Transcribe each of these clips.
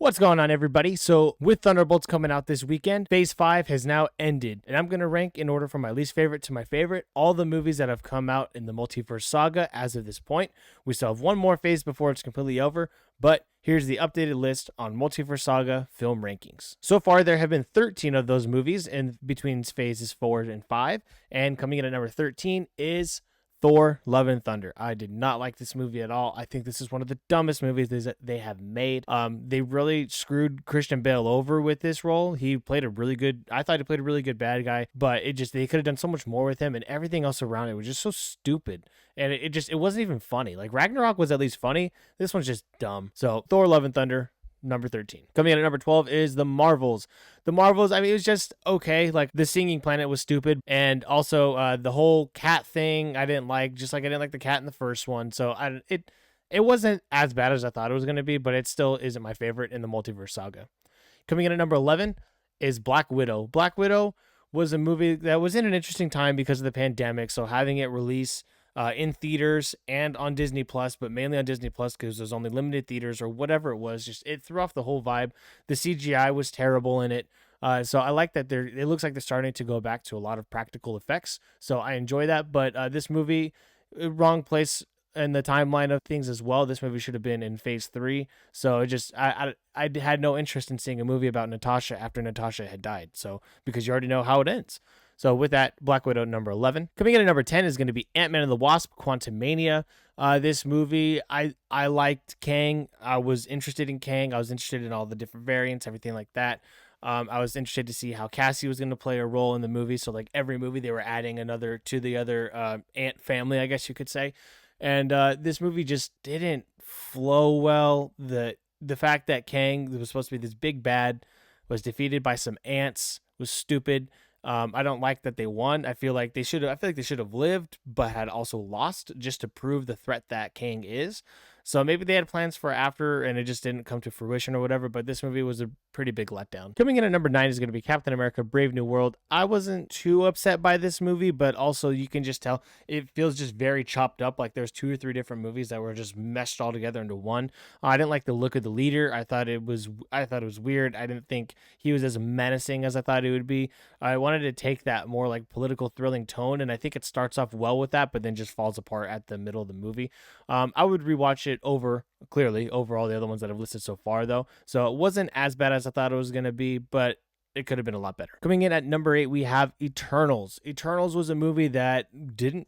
What's going on, everybody? So, with Thunderbolts coming out this weekend, Phase 5 has now ended, and I'm going to rank in order from my least favorite to my favorite all the movies that have come out in the Multiverse Saga as of this point. We still have one more phase before it's completely over, but here's the updated list on Multiverse Saga film rankings. So far, there have been 13 of those movies in between phases 4 and 5, and coming in at number 13 is Thor: Love and Thunder. I did not like this movie at all. I think this is one of the dumbest movies that they have made. They really screwed Christian Bale over with this role. He played I thought he played a really good bad guy, but they could have done so much more with him, and everything else around it was just so stupid. And it wasn't even funny. Like, Ragnarok was at least funny. This one's just dumb. So, Thor: Love and Thunder, number 13. Coming in at number 12 is The Marvels. The Marvels, I mean, it was just okay. Like, the singing planet was stupid. And also, the whole cat thing I didn't like, just like I didn't like the cat in the first one. So, it wasn't as bad as I thought it was going to be, but it still isn't my favorite in the Multiverse Saga. Coming in at number 11 is Black Widow. Black Widow was a movie that was in an interesting time because of the pandemic. So, having it release in theaters and on Disney Plus, but mainly on Disney Plus because there's only limited theaters or whatever it was. Just it threw off the whole vibe. The CGI was terrible in it. So I like that it looks like they're starting to go back to a lot of practical effects. So I enjoy that. But this movie, wrong place in the timeline of things as well. This movie should have been in Phase 3. So I had no interest in seeing a movie about Natasha after Natasha had died. So because you already know how it ends. So with that, Black Widow, number 11. Coming in at number 10 is going to be Ant-Man and the Wasp: Quantumania. This movie, I liked Kang. I was interested in Kang. I was interested in all the different variants, everything like that. I was interested to see how Cassie was going to play a role in the movie. So, like, every movie they were adding another to the other Ant family, I guess you could say. And this movie just didn't flow well. The fact that Kang, who was supposed to be this big bad, was defeated by some ants was stupid. I don't like that they won. I feel like they should have lived, but had also lost just to prove the threat that Kang is. So maybe they had plans for after, and it just didn't come to fruition or whatever. But this movie was a pretty big letdown. Coming in at number 9 is going to be Captain America: Brave New World. I wasn't too upset by this movie, but also you can just tell it feels just very chopped up. Like there's 2 or 3 different movies that were just meshed all together into one. I didn't like the look of the leader. I thought it was weird. I didn't think he was as menacing as I thought he would be. I wanted to take that more like political thrilling tone, and I think it starts off well with that, but then just falls apart at the middle of the movie. I would rewatch it over all the other ones that I've listed so far, though. So it wasn't as bad as I thought it was going to be, but it could have been a lot better. Coming in at number 8, we have Eternals. Eternals was a movie that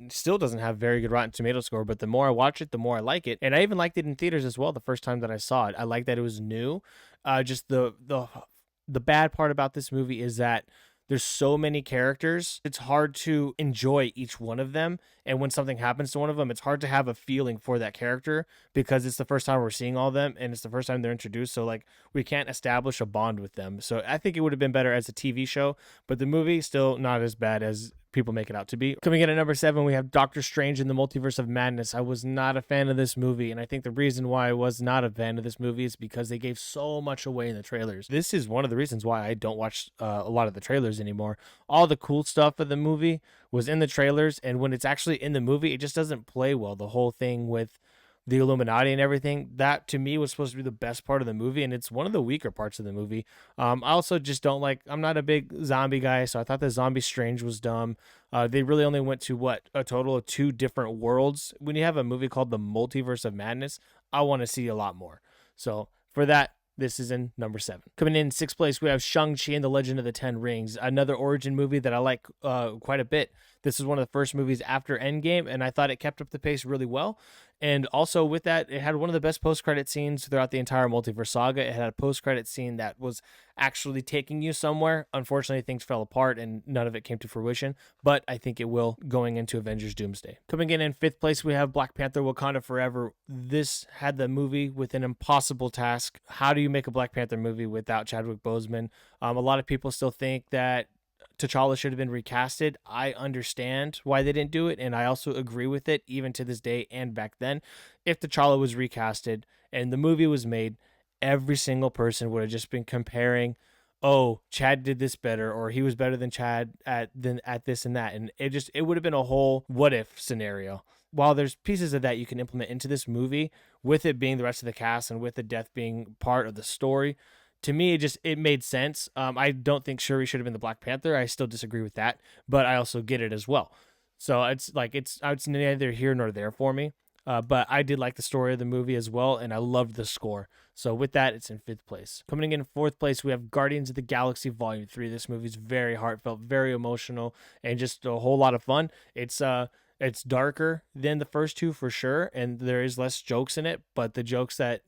still doesn't have very good Rotten Tomato score, but the more I watch it, the more I like it. And I even liked it in theaters as well the first time that I saw it. I liked that it was new. Just the bad part about this movie is that there's so many characters. It's hard to enjoy each one of them. And when something happens to one of them, it's hard to have a feeling for that character because it's the first time we're seeing all of them and it's the first time they're introduced. So, like, we can't establish a bond with them. So I think it would have been better as a TV show, but the movie still not as bad as people make it out to be. Coming in at number 7, we have Doctor Strange in the Multiverse of Madness. I was not a fan of this movie, and I think the reason why I was not a fan of this movie is because they gave so much away in the trailers. This is one of the reasons why I don't watch a lot of the trailers anymore. All the cool stuff of the movie was in the trailers, and when it's actually in the movie, it just doesn't play well. The whole thing with the Illuminati and everything, that to me was supposed to be the best part of the movie, and it's one of the weaker parts of the movie. I also just don't like, I'm not a big zombie guy, so I thought the Zombie Strange was dumb. They really only went to a total of 2 different worlds. When you have a movie called The Multiverse of Madness, I want to see a lot more. So for that, this is in number 7. Coming in 6th place, we have Shang-Chi and the Legend of the Ten Rings, another origin movie that I like quite a bit. This is one of the first movies after Endgame, and I thought it kept up the pace really well. And also with that, it had one of the best post-credit scenes throughout the entire Multiverse Saga. It had a post-credit scene that was actually taking you somewhere. Unfortunately, things fell apart and none of it came to fruition, but I think it will going into Avengers Doomsday. Coming in 5th place, we have Black Panther: Wakanda Forever. This had the movie with an impossible task. How do you make a Black Panther movie without Chadwick Boseman? A lot of people still think that T'Challa should have been recasted. I understand why they didn't do it, and I also agree with it, even to this day and back then. If T'Challa was recasted and the movie was made, every single person would have just been comparing, oh, Chad did this better, or he was better than Chad at this and that, and it would have been a whole what if scenario. while there's pieces of that you can implement into this movie, with it being the rest of the cast and with the death being part of the story, to me it made sense. I don't think Shuri should have been the Black Panther. I still disagree with that, but I also get it as well. So it's neither here nor there for me. But I did like the story of the movie as well, and I loved the score. So with that, it's in 5th place. Coming in 4th place, we have Guardians of the Galaxy Volume 3. This movie's very heartfelt, very emotional, and just a whole lot of fun. It's darker than the first two for sure, and there is less jokes in it, but the jokes that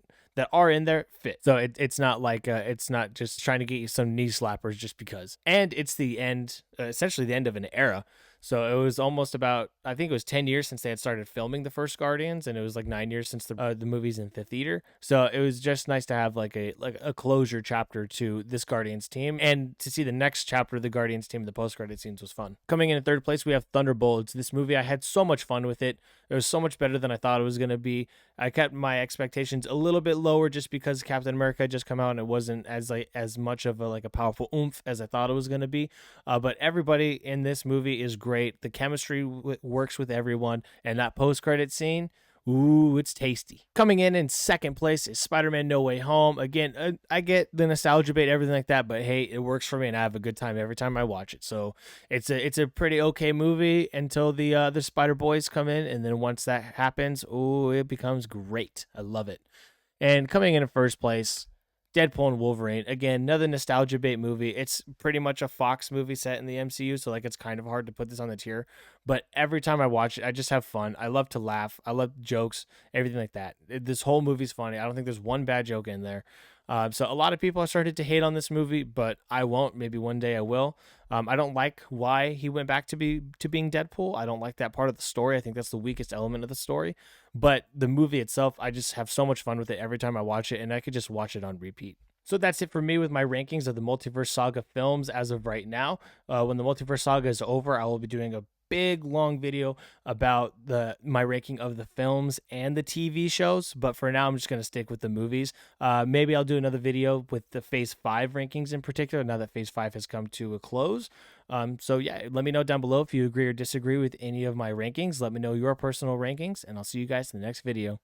are in there fit. So it's not like it's not just trying to get you some knee slappers just because. And it's the end, essentially the end of an era. So it was almost about, I think it was 10 years since they had started filming the first Guardians, and it was like 9 years since the movie's in the theater. So it was just nice to have like a closure chapter to this Guardians team, and to see the next chapter of the Guardians team, the post-credit scenes, was fun. Coming in 3rd place, we have Thunderbolts. This movie, I had so much fun with it. It was so much better than I thought it was going to be. I kept my expectations a little bit lower just because Captain America had just come out and it wasn't as much of a powerful oomph as I thought it was going to be. But everybody in this movie is great. The chemistry works with everyone, and that post-credit scene, ooh, it's tasty. Coming in 2nd place is Spider-Man No Way Home. Again, I get the nostalgia bait, everything like that, but hey, it works for me, and I have a good time every time I watch it. So it's a pretty okay movie until the Spider-Boys come in, and then once that happens, ooh, it becomes great. I love it. And coming in 1st place, Deadpool and Wolverine. Again, another nostalgia bait movie. It's pretty much a Fox movie set in the MCU, so it's kind of hard to put this on the tier. But every time I watch it, I just have fun. I love to laugh. I love jokes, everything like that. This whole movie's funny. I don't think there's one bad joke in there. So a lot of people have started to hate on this movie, but I won't. Maybe one day I will. I don't like why he went back to being Deadpool. I don't like that part of the story. I think that's the weakest element of the story. But the movie itself, I just have so much fun with it every time I watch it, and I could just watch it on repeat. So that's it for me with my rankings of the Multiverse Saga films as of right now. When the Multiverse Saga is over, I will be doing a big long video about my ranking of the films and the TV shows, but for now I'm just going to stick with the movies. Maybe I'll do another video with the Phase 5 rankings in particular, now that Phase 5 has come to a close. So yeah, let me know down below if you agree or disagree with any of my rankings. Let me know your personal rankings, and I'll see you guys in the next video.